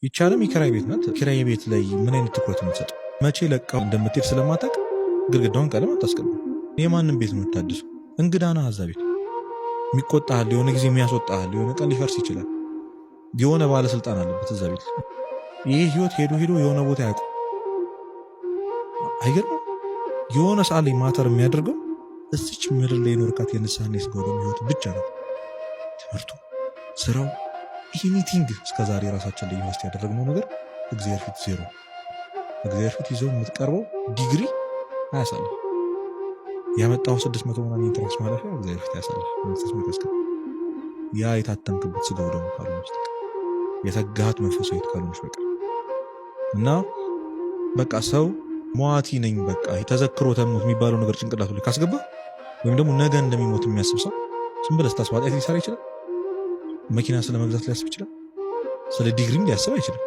ይቻለም የኪራይ ቤት ናት። ኪራይ ቤት ላይ ምን አይነት ትኩረት የምትሰጥ መቼ ለቀው እንደምትሄድ ስለማታውቅ ግድግዳውን ቀለም አታስቀባ። የማንም ቤት ነው የምታድሰው? እንግዳ ነህ። እዛ ቤት የሚቆጣሃል፣ የሆነ ጊዜ የሚያስወጣሃል፣ የሆነ ቀን ሊፈርስ ይችላል። የሆነ ባለስልጣን አለበት እዛ ቤት። ይህ ህይወት ሄዶ ሄዶ የሆነ ቦታ ያውቁ አይገርም። የሆነ ሰዓት ላይ ማተር የሚያደርገው እዚች ምድር ላይ የኖርካት የንስሐና የስጋ ወደሙ ህይወት ብቻ ነው። ትምህርቱ፣ ስራው፣ ኤኒቲንግ እስከዛሬ ራሳችን ላይ ኢንቨስት ያደረግነው ነገር እግዚአብሔር ፊት ዜሮ። እግዚአብሔር ፊት ይዘው የምትቀርበው ዲግሪ አያሳልፍ። ያመጣው 600 ምናምን ኢንትራንስ ማለፊያ እግዚአብሔር ፊት አያሳልፍ። ያ የታተምክበት ስጋ ወደሙ ካልሆነ በስተቀር የተጋሃት መንፈሳዊ ካልሆነች በቀር እና በቃ ሰው ሟቲ ነኝ በቃ የተዘክሮ ተሞት የሚባለው ነገር ጭንቅላቱ ላይ ካስገባ ወይም ደግሞ ነገ እንደሚሞት የሚያስብ ሰው ዝም ብለህ ስታስብ ኃጢአት ሊሰራ ይችላል። መኪና ስለመግዛት ሊያስብ ይችላል። ስለ ዲግሪም ሊያስብ አይችልም።